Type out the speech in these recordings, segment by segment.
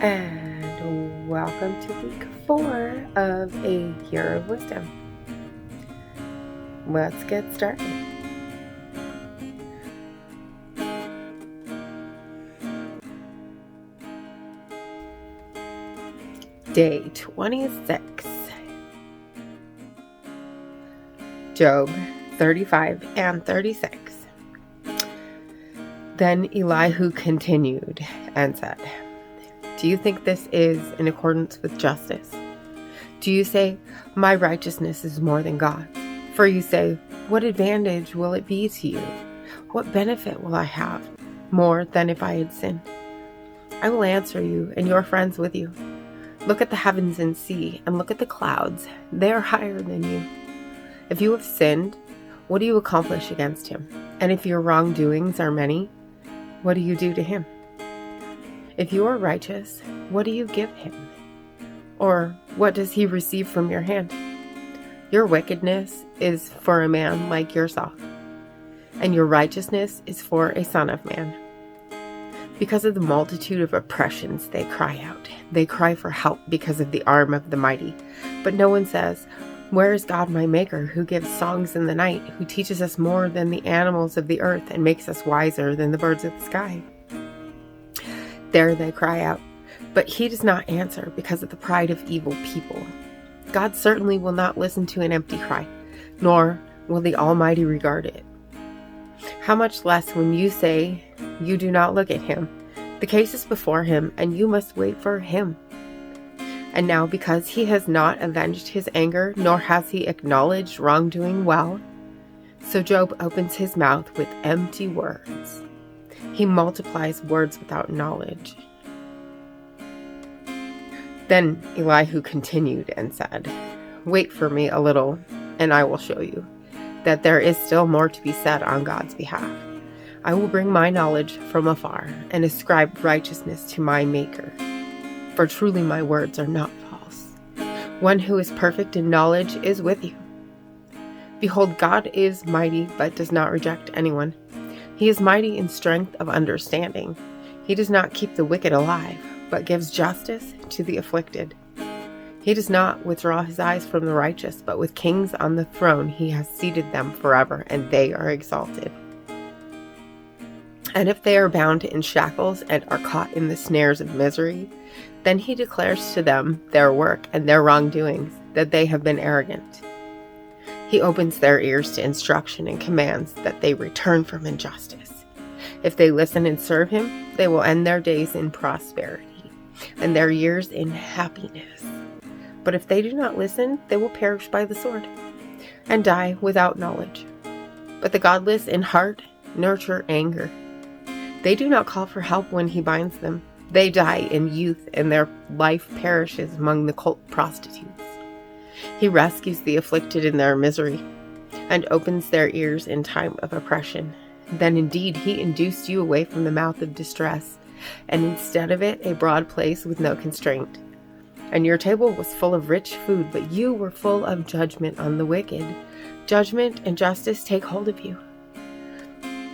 And welcome to week 4 of a year of wisdom. Let's get started. Day 26. Job 35 and 36. Then Elihu continued and said, "Do you think this is in accordance with justice? Do you say, 'My righteousness is more than God's'? For you say, 'What advantage will it be to you? What benefit will I have, more than if I had sinned?' I will answer you, and your friends with you. Look at the heavens and see, and look at the clouds. They are higher than you. If you have sinned, what do you accomplish against him? And if your wrongdoings are many, what do you do to him? If you are righteous, what do you give him? Or what does he receive from your hand? Your wickedness is for a man like yourself, and your righteousness is for a son of man. Because of the multitude of oppressions they cry out. They cry for help because of the arm of the mighty. But no one says, 'Where is God my maker, who gives songs in the night, who teaches us more than the animals of the earth and makes us wiser than the birds of the sky?' There they cry out, but he does not answer because of the pride of evil people. God certainly will not listen to an empty cry, nor will the Almighty regard it. How much less when you say you do not look at him? The case is before him, and you must wait for him. And now because he has not avenged his anger, nor has he acknowledged wrongdoing well, so Job opens his mouth with empty words. He multiplies words without knowledge." Then Elihu continued and said, "Wait for me a little, and I will show you that there is still more to be said on God's behalf. I will bring my knowledge from afar and ascribe righteousness to my Maker. For truly my words are not false. One who is perfect in knowledge is with you. Behold, God is mighty, but does not reject anyone. He is mighty in strength of understanding. He does not keep the wicked alive, but gives justice to the afflicted. He does not withdraw his eyes from the righteous, but with kings on the throne he has seated them forever, and they are exalted. And if they are bound in shackles and are caught in the snares of misery, then he declares to them their work and their wrongdoings, that they have been arrogant. He opens their ears to instruction and commands that they return from injustice. If they listen and serve him, they will end their days in prosperity, and their years in happiness. But if they do not listen, they will perish by the sword, and die without knowledge. But the godless in heart nurture anger. They do not call for help when he binds them. They die in youth, and their life perishes among the cult prostitutes. He rescues the afflicted in their misery, and opens their ears in time of oppression. Then indeed he induced you away from the mouth of distress, and instead of it a broad place with no constraint. And your table was full of rich food, but you were full of judgment on the wicked. Judgment and justice take hold of you.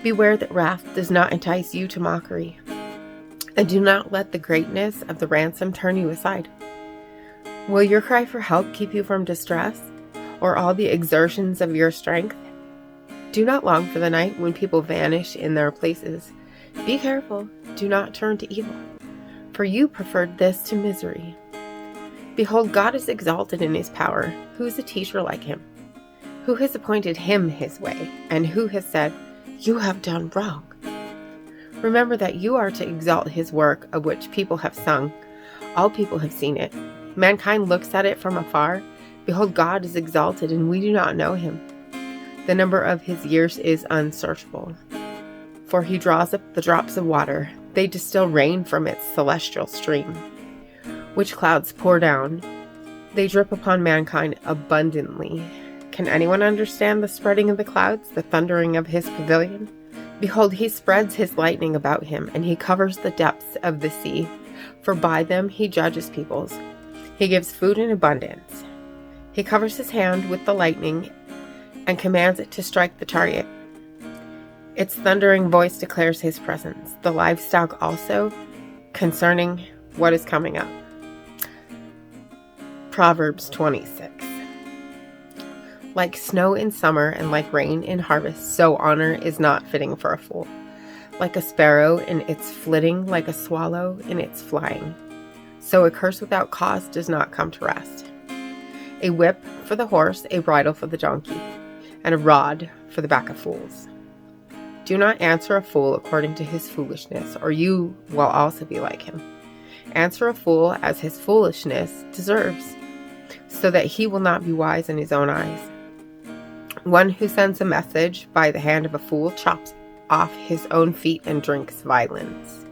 Beware that wrath does not entice you to mockery, and do not let the greatness of the ransom turn you aside. Will your cry for help keep you from distress, or all the exertions of your strength? Do not long for the night when people vanish in their places. Be careful, do not turn to evil, for you preferred this to misery. Behold, God is exalted in his power. Who is a teacher like him? Who has appointed him his way, and who has said, 'You have done wrong'? Remember that you are to exalt his work, of which people have sung. All people have seen it. Mankind looks at it from afar. Behold, God is exalted, and we do not know him. The number of his years is unsearchable. For he draws up the drops of water. They distill rain from its celestial stream, which clouds pour down. They drip upon mankind abundantly. Can anyone understand the spreading of the clouds, the thundering of his pavilion? Behold, he spreads his lightning about him, and he covers the depths of the sea. For by them he judges peoples. He gives food in abundance. He covers his hand with the lightning and commands it to strike the chariot. Its thundering voice declares his presence. The livestock also, concerning what is coming up. Proverbs 26. Like snow in summer and like rain in harvest, so honor is not fitting for a fool. Like a sparrow in its flitting, like a swallow in its flying. So a curse without cause does not come to rest. A whip for the horse, a bridle for the donkey, and a rod for the back of fools. Do not answer a fool according to his foolishness, or you will also be like him. Answer a fool as his foolishness deserves, so that he will not be wise in his own eyes. One who sends a message by the hand of a fool chops off his own feet and drinks violence.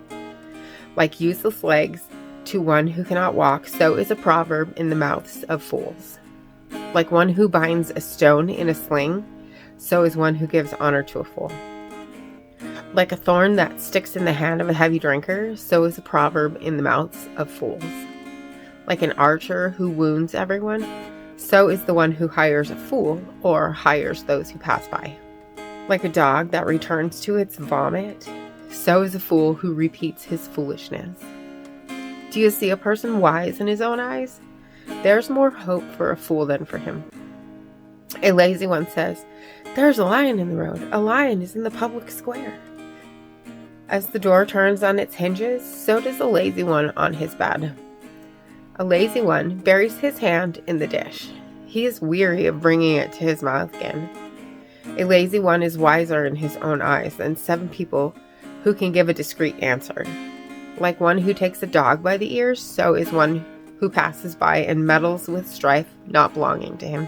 Like useless legs to one who cannot walk, so is a proverb in the mouths of fools. Like one who binds a stone in a sling, so is one who gives honor to a fool. Like a thorn that sticks in the hand of a heavy drinker, so is a proverb in the mouths of fools. Like an archer who wounds everyone, so is the one who hires a fool or hires those who pass by. Like a dog that returns to its vomit, so is a fool who repeats his foolishness. Do you see a person wise in his own eyes? There's more hope for a fool than for him. A lazy one says, "There's a lion in the road. A lion is in the public square." As the door turns on its hinges, so does a lazy one on his bed. A lazy one buries his hand in the dish. He is weary of bringing it to his mouth again. A lazy one is wiser in his own eyes than 7 people who can give a discreet answer. Like one who takes a dog by the ears, so is one who passes by and meddles with strife not belonging to him.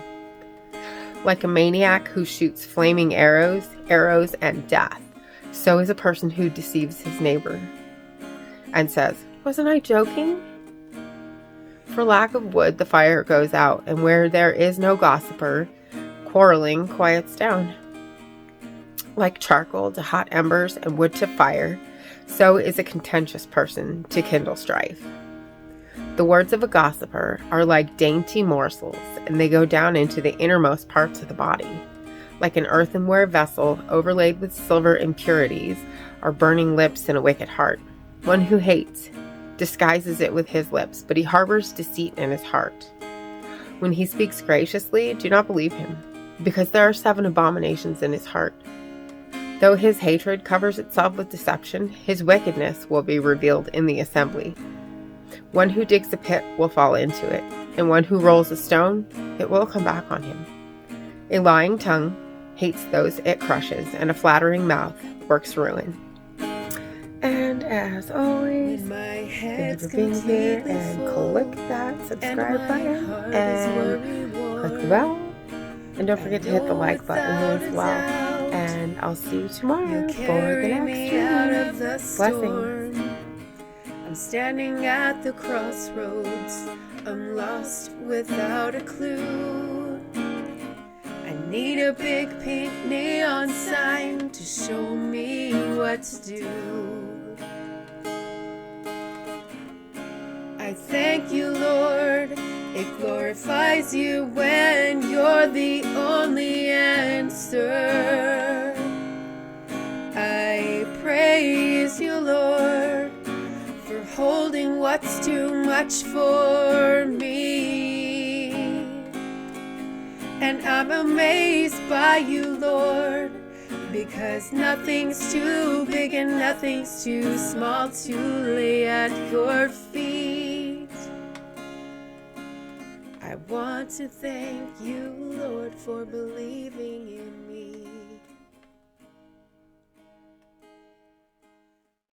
Like a maniac who shoots flaming arrows and death, so is a person who deceives his neighbor and says, "Wasn't I joking?" For lack of wood, the fire goes out, and where there is no gossiper, quarreling quiets down. Like charcoal to hot embers and wood to fire, so is a contentious person to kindle strife. The words of a gossiper are like dainty morsels, and they go down into the innermost parts of the body. Like an earthenware vessel overlaid with silver impurities are burning lips and a wicked heart. One who hates disguises it with his lips, but he harbors deceit in his heart. When he speaks graciously, do not believe him, because there are 7 abominations in his heart. Though his hatred covers itself with deception, his wickedness will be revealed in the assembly. One who digs a pit will fall into it, and one who rolls a stone, it will come back on him. A lying tongue hates those it crushes, and a flattering mouth works ruin. And as always, thank you for being here, and click that subscribe button and click the bell. And don't forget to hit the like button as well. And I'll see you tomorrow for the next video. Blessings. I'm standing at the crossroads. I'm lost without a clue. I need a big pink neon sign to show me what to do. I thank you, Lord. It glorifies you when you're the only answer. I praise you, Lord, for holding what's too much for me. And I'm amazed by you, Lord, because nothing's too big and nothing's too small to lay at your feet. I want to thank you, Lord, for believing